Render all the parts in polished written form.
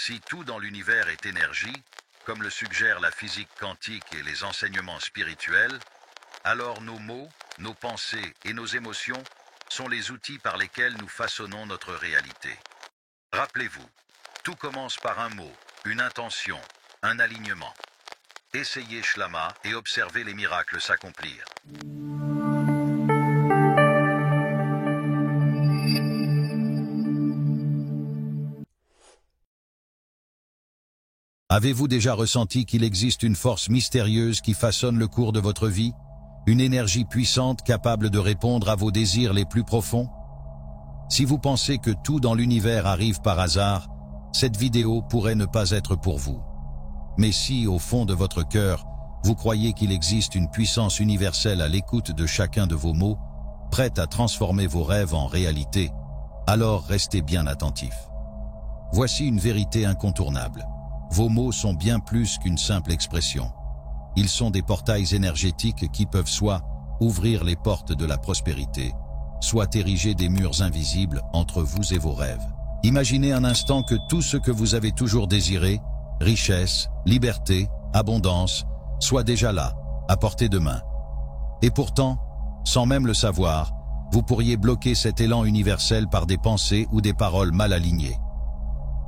Si tout dans l'univers est énergie, comme le suggère la physique quantique et les enseignements spirituels, alors nos mots, nos pensées et nos émotions sont les outils par lesquels nous façonnons notre réalité. Rappelez-vous, tout commence par un mot, une intention, un alignement. Essayez Shlama et observez les miracles s'accomplir. Avez-vous déjà ressenti qu'il existe une force mystérieuse qui façonne le cours de votre vie? Une énergie puissante capable de répondre à vos désirs les plus profonds? Si vous pensez que tout dans l'univers arrive par hasard, cette vidéo pourrait ne pas être pour vous. Mais si, au fond de votre cœur, vous croyez qu'il existe une puissance universelle à l'écoute de chacun de vos mots, prête à transformer vos rêves en réalité, alors restez bien attentifs. Voici une vérité incontournable. Vos mots sont bien plus qu'une simple expression. Ils sont des portails énergétiques qui peuvent soit ouvrir les portes de la prospérité, soit ériger des murs invisibles entre vous et vos rêves. Imaginez un instant que tout ce que vous avez toujours désiré, richesse, liberté, abondance, soit déjà là, à portée de main. Et pourtant, sans même le savoir, vous pourriez bloquer cet élan universel par des pensées ou des paroles mal alignées.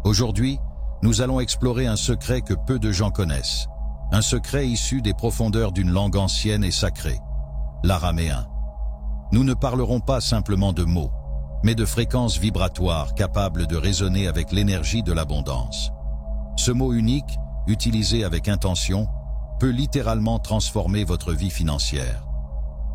Aujourd'hui, nous allons explorer un secret que peu de gens connaissent. Un secret issu des profondeurs d'une langue ancienne et sacrée, l'araméen. Nous ne parlerons pas simplement de mots, mais de fréquences vibratoires capables de résonner avec l'énergie de l'abondance. Ce mot unique, utilisé avec intention, peut littéralement transformer votre vie financière.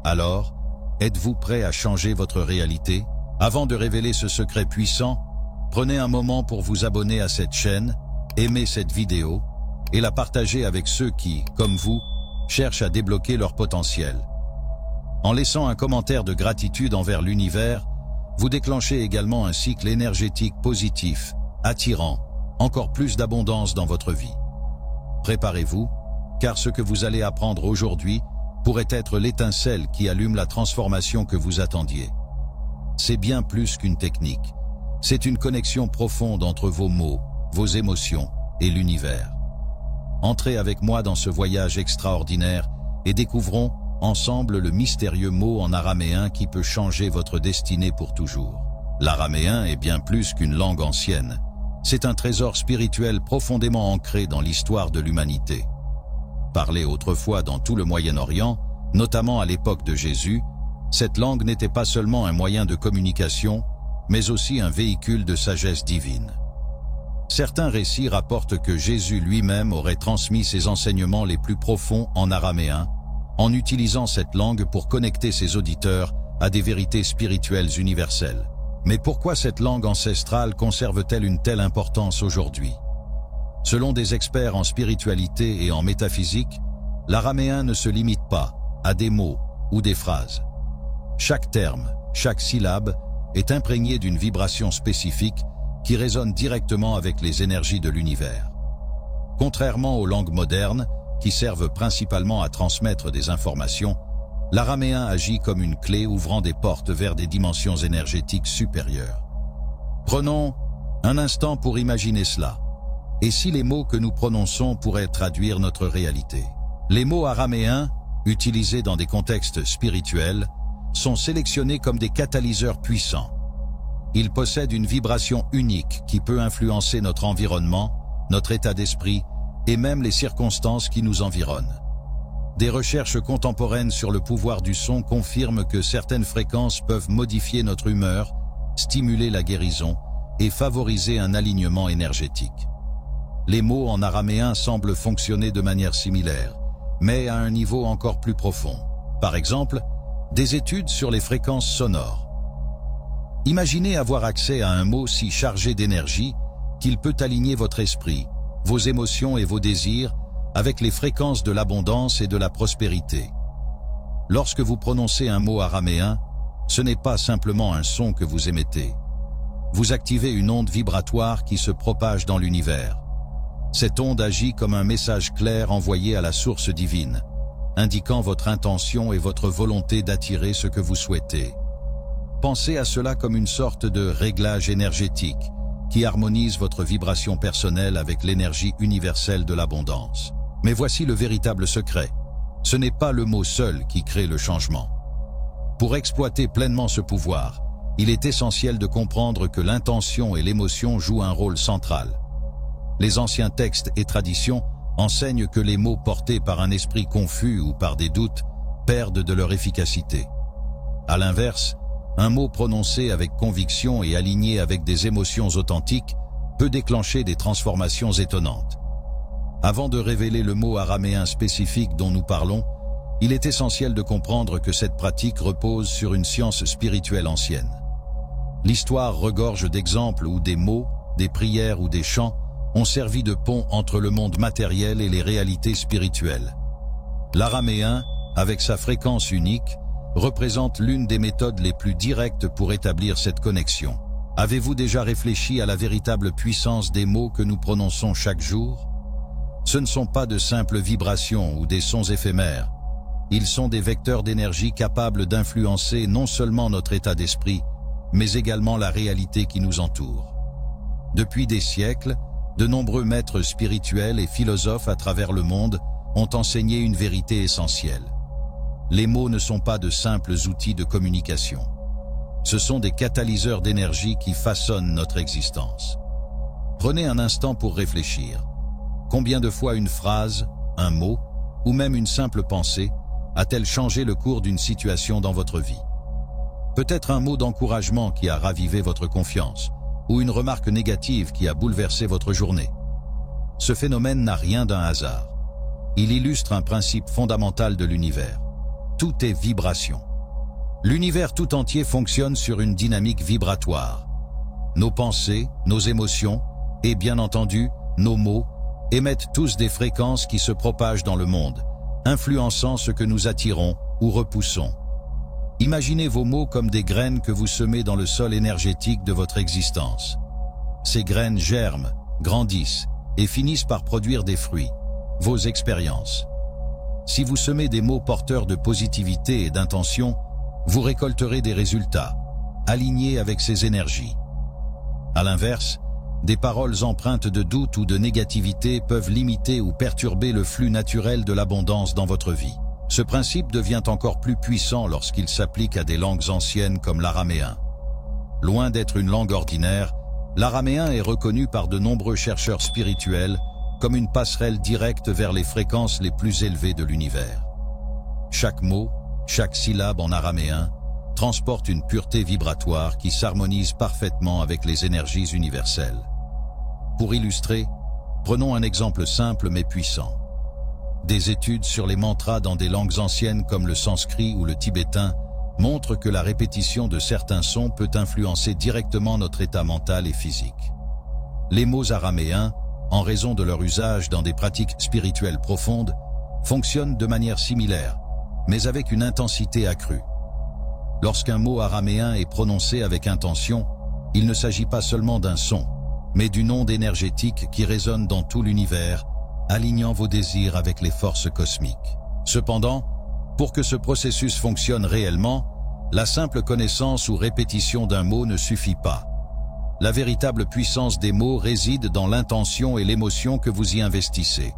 Alors, êtes-vous prêt à changer votre réalité? Avant de révéler ce secret puissant, prenez un moment pour vous abonner à cette chaîne, aimer cette vidéo et la partager avec ceux qui, comme vous, cherchent à débloquer leur potentiel. En laissant un commentaire de gratitude envers l'univers, vous déclenchez également un cycle énergétique positif, attirant encore plus d'abondance dans votre vie. Préparez-vous, car ce que vous allez apprendre aujourd'hui pourrait être l'étincelle qui allume la transformation que vous attendiez. C'est bien plus qu'une technique. C'est une connexion profonde entre vos mots, vos émotions et l'univers. Entrez avec moi dans ce voyage extraordinaire et découvrons ensemble le mystérieux mot en araméen qui peut changer votre destinée pour toujours. L'araméen est bien plus qu'une langue ancienne. C'est un trésor spirituel profondément ancré dans l'histoire de l'humanité. Parlée autrefois dans tout le Moyen-Orient, notamment à l'époque de Jésus, cette langue n'était pas seulement un moyen de communication, mais aussi un véhicule de sagesse divine. Certains récits rapportent que Jésus lui-même aurait transmis ses enseignements les plus profonds en araméen, en utilisant cette langue pour connecter ses auditeurs à des vérités spirituelles universelles. Mais pourquoi cette langue ancestrale conserve-t-elle une telle importance aujourd'hui? Selon des experts en spiritualité et en métaphysique, l'araméen ne se limite pas à des mots ou des phrases. Chaque terme, chaque syllabe est imprégné d'une vibration spécifique qui résonne directement avec les énergies de l'univers. Contrairement aux langues modernes, qui servent principalement à transmettre des informations, l'araméen agit comme une clé ouvrant des portes vers des dimensions énergétiques supérieures. Prenons un instant pour imaginer cela. Et si les mots que nous prononçons pourraient traduire notre réalité? Les mots araméens, utilisés dans des contextes spirituels, sont sélectionnés comme des catalyseurs puissants. Ils possèdent une vibration unique qui peut influencer notre environnement, notre état d'esprit et même les circonstances qui nous environnent. Des recherches contemporaines sur le pouvoir du son confirment que certaines fréquences peuvent modifier notre humeur, stimuler la guérison et favoriser un alignement énergétique. Les mots en araméen semblent fonctionner de manière similaire, mais à un niveau encore plus profond. Par exemple, des études sur les fréquences sonores. Imaginez avoir accès à un mot si chargé d'énergie qu'il peut aligner votre esprit, vos émotions et vos désirs avec les fréquences de l'abondance et de la prospérité. Lorsque vous prononcez un mot araméen, ce n'est pas simplement un son que vous émettez. Vous activez une onde vibratoire qui se propage dans l'univers. Cette onde agit comme un message clair envoyé à la source divine, indiquant votre intention et votre volonté d'attirer ce que vous souhaitez. Pensez à cela comme une sorte de réglage énergétique qui harmonise votre vibration personnelle avec l'énergie universelle de l'abondance. Mais voici le véritable secret. Ce n'est pas le mot seul qui crée le changement. Pour exploiter pleinement ce pouvoir, il est essentiel de comprendre que l'intention et l'émotion jouent un rôle central. Les anciens textes et traditions enseignent que les mots portés par un esprit confus ou par des doutes perdent de leur efficacité. À l'inverse, un mot prononcé avec conviction et aligné avec des émotions authentiques peut déclencher des transformations étonnantes. Avant de révéler le mot araméen spécifique dont nous parlons, il est essentiel de comprendre que cette pratique repose sur une science spirituelle ancienne. L'histoire regorge d'exemples où des mots, des prières ou des chants ont servi de pont entre le monde matériel et les réalités spirituelles. L'araméen, avec sa fréquence unique, représente l'une des méthodes les plus directes pour établir cette connexion. Avez-vous déjà réfléchi à la véritable puissance des mots que nous prononçons chaque jour? Ce ne sont pas de simples vibrations ou des sons éphémères. Ils sont des vecteurs d'énergie capables d'influencer non seulement notre état d'esprit, mais également la réalité qui nous entoure. Depuis des siècles, de nombreux maîtres spirituels et philosophes à travers le monde ont enseigné une vérité essentielle. Les mots ne sont pas de simples outils de communication. Ce sont des catalyseurs d'énergie qui façonnent notre existence. Prenez un instant pour réfléchir. Combien de fois une phrase, un mot, ou même une simple pensée a-t-elle changé le cours d'une situation dans votre vie? Peut-être un mot d'encouragement qui a ravivé votre confiance, ou une remarque négative qui a bouleversé votre journée. Ce phénomène n'a rien d'un hasard. Il illustre un principe fondamental de l'univers. Tout est vibration. L'univers tout entier fonctionne sur une dynamique vibratoire. Nos pensées, nos émotions et bien entendu, nos mots émettent tous des fréquences qui se propagent dans le monde, influençant ce que nous attirons ou repoussons. Imaginez vos mots comme des graines que vous semez dans le sol énergétique de votre existence. Ces graines germent, grandissent et finissent par produire des fruits, vos expériences. Si vous semez des mots porteurs de positivité et d'intention, vous récolterez des résultats, alignés avec ces énergies. À l'inverse, des paroles empreintes de doute ou de négativité peuvent limiter ou perturber le flux naturel de l'abondance dans votre vie. Ce principe devient encore plus puissant lorsqu'il s'applique à des langues anciennes comme l'araméen. Loin d'être une langue ordinaire, l'araméen est reconnu par de nombreux chercheurs spirituels comme une passerelle directe vers les fréquences les plus élevées de l'univers. Chaque mot, chaque syllabe en araméen transporte une pureté vibratoire qui s'harmonise parfaitement avec les énergies universelles. Pour illustrer, prenons un exemple simple mais puissant. Des études sur les mantras dans des langues anciennes comme le sanskrit ou le tibétain montrent que la répétition de certains sons peut influencer directement notre état mental et physique. Les mots araméens, en raison de leur usage dans des pratiques spirituelles profondes, fonctionnent de manière similaire, mais avec une intensité accrue. Lorsqu'un mot araméen est prononcé avec intention, il ne s'agit pas seulement d'un son, mais d'une onde énergétique qui résonne dans tout l'univers, alignant vos désirs avec les forces cosmiques. Cependant, pour que ce processus fonctionne réellement, la simple connaissance ou répétition d'un mot ne suffit pas. La véritable puissance des mots réside dans l'intention et l'émotion que vous y investissez.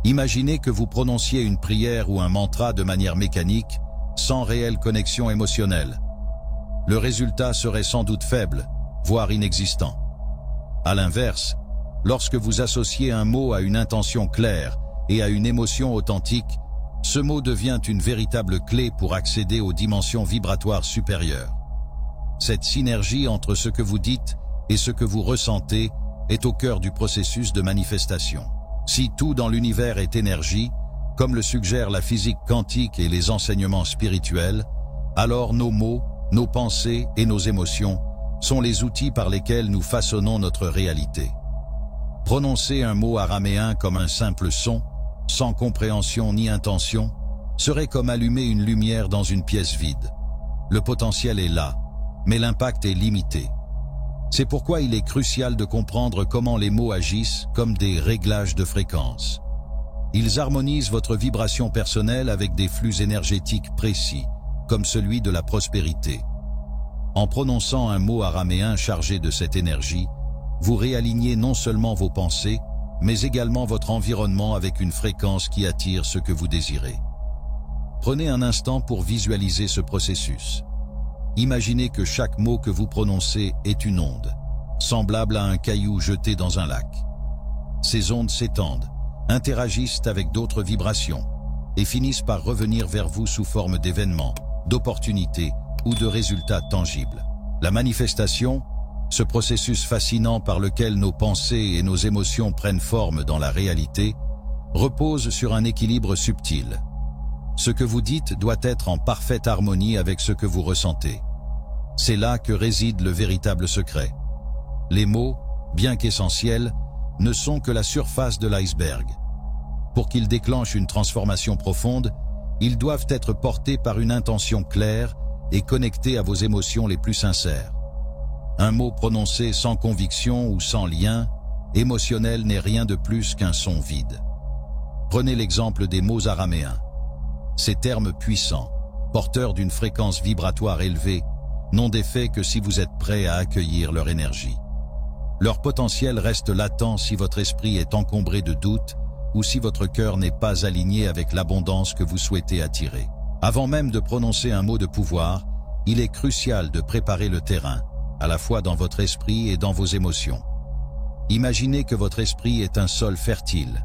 Imaginez que vous prononciez une prière ou un mantra de manière mécanique, sans réelle connexion émotionnelle. Le résultat serait sans doute faible, voire inexistant. À l'inverse, lorsque vous associez un mot à une intention claire et à une émotion authentique, ce mot devient une véritable clé pour accéder aux dimensions vibratoires supérieures. Cette synergie entre ce que vous dites et ce que vous ressentez est au cœur du processus de manifestation. Si tout dans l'univers est énergie, comme le suggère la physique quantique et les enseignements spirituels, alors nos mots, nos pensées et nos émotions sont les outils par lesquels nous façonnons notre réalité. Prononcer un mot araméen comme un simple son, sans compréhension ni intention, serait comme allumer une lumière dans une pièce vide. Le potentiel est là, mais l'impact est limité. C'est pourquoi il est crucial de comprendre comment les mots agissent comme des réglages de fréquence. Ils harmonisent votre vibration personnelle avec des flux énergétiques précis, comme celui de la prospérité. En prononçant un mot araméen chargé de cette énergie, vous réalignez non seulement vos pensées, mais également votre environnement avec une fréquence qui attire ce que vous désirez. Prenez un instant pour visualiser ce processus. Imaginez que chaque mot que vous prononcez est une onde, semblable à un caillou jeté dans un lac. Ces ondes s'étendent, interagissent avec d'autres vibrations et finissent par revenir vers vous sous forme d'événements, d'opportunités ou de résultats tangibles. La manifestation, ce processus fascinant par lequel nos pensées et nos émotions prennent forme dans la réalité, repose sur un équilibre subtil. Ce que vous dites doit être en parfaite harmonie avec ce que vous ressentez. C'est là que réside le véritable secret. Les mots, bien qu'essentiels, ne sont que la surface de l'iceberg. Pour qu'ils déclenchent une transformation profonde, ils doivent être portés par une intention claire et connectés à vos émotions les plus sincères. Un mot prononcé sans conviction ou sans lien émotionnel n'est rien de plus qu'un son vide. Prenez l'exemple des mots araméens. Ces termes puissants, porteurs d'une fréquence vibratoire élevée, n'ont d'effet que si vous êtes prêt à accueillir leur énergie. Leur potentiel reste latent si votre esprit est encombré de doutes ou si votre cœur n'est pas aligné avec l'abondance que vous souhaitez attirer. Avant même de prononcer un mot de pouvoir, il est crucial de préparer le terrain, à la fois dans votre esprit et dans vos émotions. Imaginez que votre esprit est un sol fertile.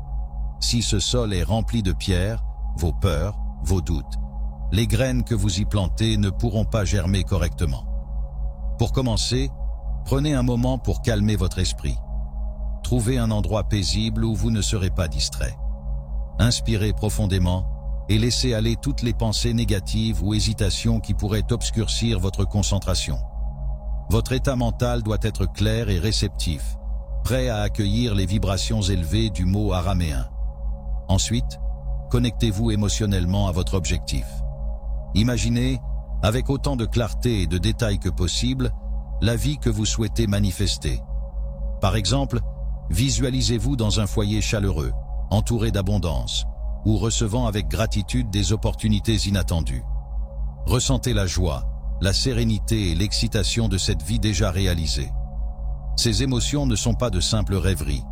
Si ce sol est rempli de pierres, vos peurs, vos doutes, les graines que vous y plantez ne pourront pas germer correctement. Pour commencer, prenez un moment pour calmer votre esprit. Trouvez un endroit paisible où vous ne serez pas distrait. Inspirez profondément et laissez aller toutes les pensées négatives ou hésitations qui pourraient obscurcir votre concentration. Votre état mental doit être clair et réceptif, prêt à accueillir les vibrations élevées du mot araméen. Ensuite, connectez-vous émotionnellement à votre objectif. Imaginez, avec autant de clarté et de détails que possible, la vie que vous souhaitez manifester. Par exemple, visualisez-vous dans un foyer chaleureux, entouré d'abondance, ou recevant avec gratitude des opportunités inattendues. Ressentez la joie, la sérénité et l'excitation de cette vie déjà réalisée. Ces émotions ne sont pas de simples rêveries.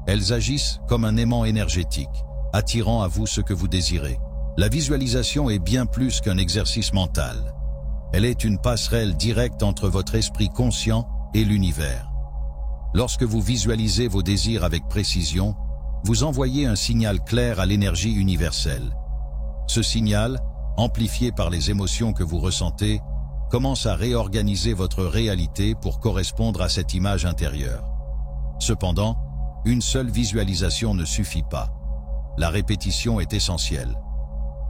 Elles agissent comme un aimant énergétique, attirant à vous ce que vous désirez. La visualisation est bien plus qu'un exercice mental. Elle est une passerelle directe entre votre esprit conscient et l'univers. Lorsque vous visualisez vos désirs avec précision, vous envoyez un signal clair à l'énergie universelle. Ce signal, amplifié par les émotions que vous ressentez, commence à réorganiser votre réalité pour correspondre à cette image intérieure. Cependant, une seule visualisation ne suffit pas. La répétition est essentielle.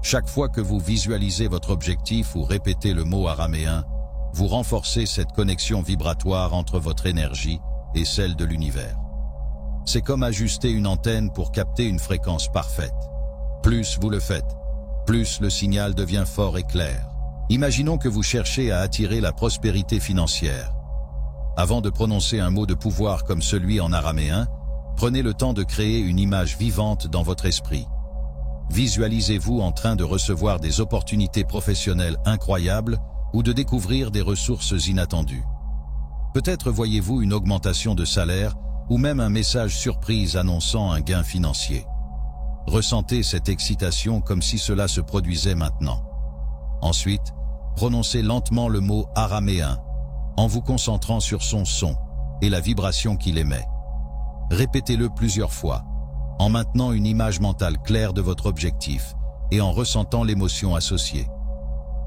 Chaque fois que vous visualisez votre objectif ou répétez le mot araméen, vous renforcez cette connexion vibratoire entre votre énergie et celle de l'univers. C'est comme ajuster une antenne pour capter une fréquence parfaite. Plus vous le faites, plus le signal devient fort et clair. Imaginons que vous cherchez à attirer la prospérité financière. Avant de prononcer un mot de pouvoir comme celui en araméen, prenez le temps de créer une image vivante dans votre esprit. Visualisez-vous en train de recevoir des opportunités professionnelles incroyables ou de découvrir des ressources inattendues. Peut-être voyez-vous une augmentation de salaire ou même un message surprise annonçant un gain financier. Ressentez cette excitation comme si cela se produisait maintenant. Ensuite, prononcez lentement le mot araméen en vous concentrant sur son son et la vibration qu'il émet. Répétez-le plusieurs fois, en maintenant une image mentale claire de votre objectif et en ressentant l'émotion associée.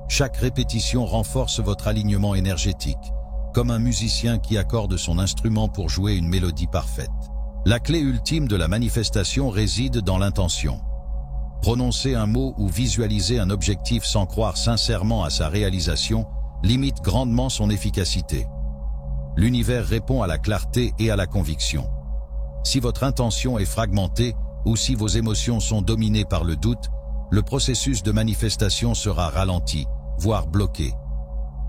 Chaque répétition renforce votre alignement énergétique, comme un musicien qui accorde son instrument pour jouer une mélodie parfaite. La clé ultime de la manifestation réside dans l'intention. Prononcer un mot ou visualiser un objectif sans croire sincèrement à sa réalisation limite grandement son efficacité. L'univers répond à la clarté et à la conviction. Si votre intention est fragmentée ou si vos émotions sont dominées par le doute, le processus de manifestation sera ralenti, voire bloqué.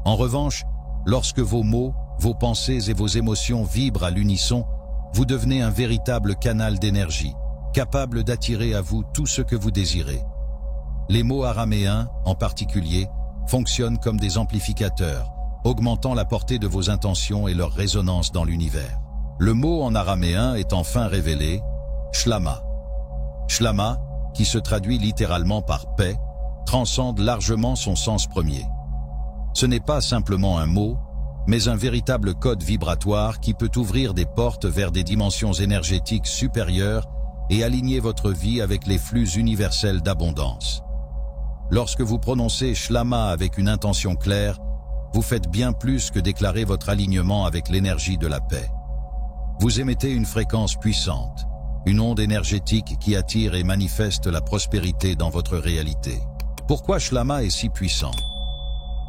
En revanche, lorsque vos mots, vos pensées et vos émotions vibrent à l'unisson, vous devenez un véritable canal d'énergie, capable d'attirer à vous tout ce que vous désirez. Les mots araméens, en particulier, fonctionnent comme des amplificateurs, augmentant la portée de vos intentions et leur résonance dans l'univers. Le mot en araméen est enfin révélé, Shlama. Shlama, qui se traduit littéralement par paix, transcende largement son sens premier. Ce n'est pas simplement un mot, mais un véritable code vibratoire qui peut ouvrir des portes vers des dimensions énergétiques supérieures et aligner votre vie avec les flux universels d'abondance. Lorsque vous prononcez Shlama avec une intention claire, vous faites bien plus que déclarer votre alignement avec l'énergie de la paix. Vous émettez une fréquence puissante, une onde énergétique qui attire et manifeste la prospérité dans votre réalité. Pourquoi Shlama est si puissant?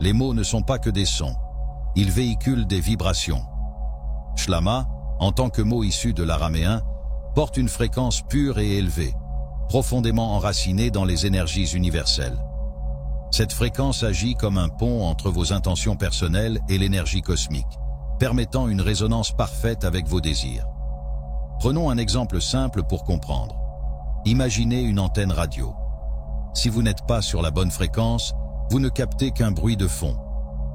Les mots ne sont pas que des sons, ils véhiculent des vibrations. Shlama, en tant que mot issu de l'araméen, porte une fréquence pure et élevée, profondément enracinée dans les énergies universelles. Cette fréquence agit comme un pont entre vos intentions personnelles et l'énergie cosmique, permettant une résonance parfaite avec vos désirs. Prenons un exemple simple pour comprendre. Imaginez une antenne radio. Si vous n'êtes pas sur la bonne fréquence, vous ne captez qu'un bruit de fond.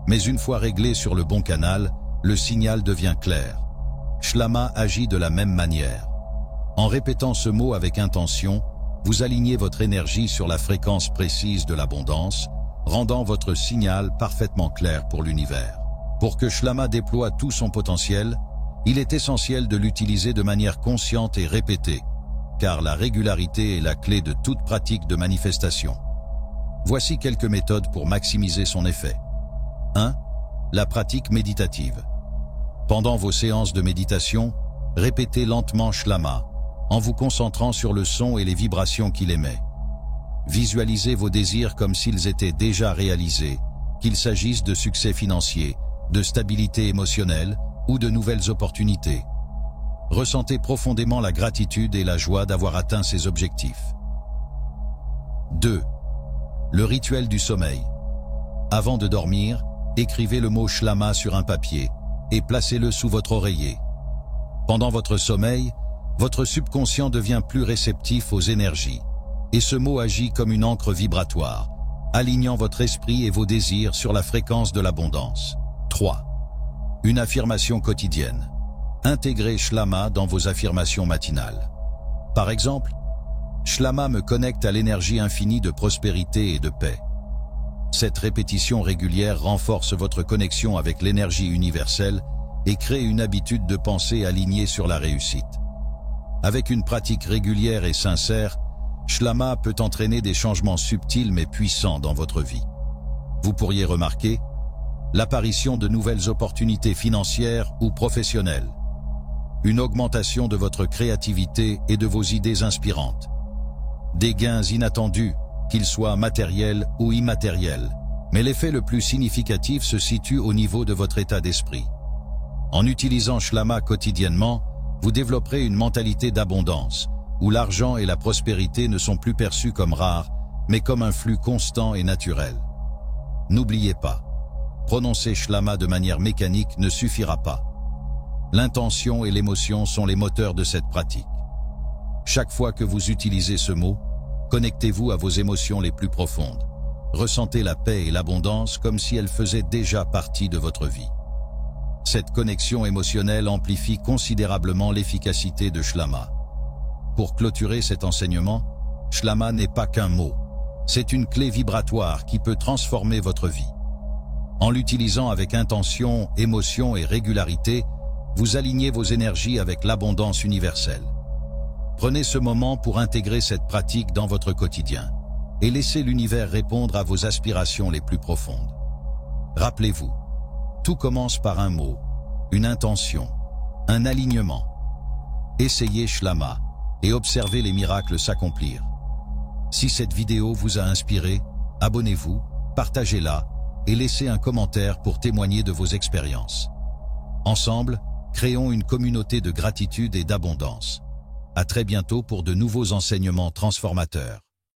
Mais une fois réglé sur le bon canal, le signal devient clair. Shlama agit de la même manière. En répétant ce mot avec intention, vous alignez votre énergie sur la fréquence précise de l'abondance, rendant votre signal parfaitement clair pour l'univers. Pour que Shlama déploie tout son potentiel, il est essentiel de l'utiliser de manière consciente et répétée, car la régularité est la clé de toute pratique de manifestation. Voici quelques méthodes pour maximiser son effet. 1. La pratique méditative. Pendant vos séances de méditation, répétez lentement Shlama, en vous concentrant sur le son et les vibrations qu'il émet. Visualisez vos désirs comme s'ils étaient déjà réalisés, qu'il s'agisse de succès financier, de stabilité émotionnelle ou de nouvelles opportunités. Ressentez profondément la gratitude et la joie d'avoir atteint ces objectifs. 2. Le rituel du sommeil. Avant de dormir, écrivez le mot Shlama sur un papier et placez-le sous votre oreiller. Pendant votre sommeil, votre subconscient devient plus réceptif aux énergies, et ce mot agit comme une encre vibratoire, alignant votre esprit et vos désirs sur la fréquence de l'abondance. 3. Une affirmation quotidienne. Intégrez Shlama dans vos affirmations matinales. Par exemple, Shlama me connecte à l'énergie infinie de prospérité et de paix. Cette répétition régulière renforce votre connexion avec l'énergie universelle et crée une habitude de pensée alignée sur la réussite. Avec une pratique régulière et sincère, Shlama peut entraîner des changements subtils mais puissants dans votre vie. Vous pourriez remarquer l'apparition de nouvelles opportunités financières ou professionnelles, une augmentation de votre créativité et de vos idées inspirantes, des gains inattendus, qu'ils soient matériels ou immatériels, mais l'effet le plus significatif se situe au niveau de votre état d'esprit. En utilisant Shlama quotidiennement, vous développerez une mentalité d'abondance, où l'argent et la prospérité ne sont plus perçus comme rares, mais comme un flux constant et naturel. N'oubliez pas, prononcer Shlama de manière mécanique ne suffira pas. L'intention et l'émotion sont les moteurs de cette pratique. Chaque fois que vous utilisez ce mot, connectez-vous à vos émotions les plus profondes. Ressentez la paix et l'abondance comme si elles faisaient déjà partie de votre vie. Cette connexion émotionnelle amplifie considérablement l'efficacité de Shlama. Pour clôturer cet enseignement, Shlama n'est pas qu'un mot. C'est une clé vibratoire qui peut transformer votre vie. En l'utilisant avec intention, émotion et régularité, vous alignez vos énergies avec l'abondance universelle. Prenez ce moment pour intégrer cette pratique dans votre quotidien et laissez l'univers répondre à vos aspirations les plus profondes. Rappelez-vous, tout commence par un mot, une intention, un alignement. Essayez Shlama et observez les miracles s'accomplir. Si cette vidéo vous a inspiré, abonnez-vous, partagez-la et laissez un commentaire pour témoigner de vos expériences. Ensemble, créons une communauté de gratitude et d'abondance. À très bientôt pour de nouveaux enseignements transformateurs.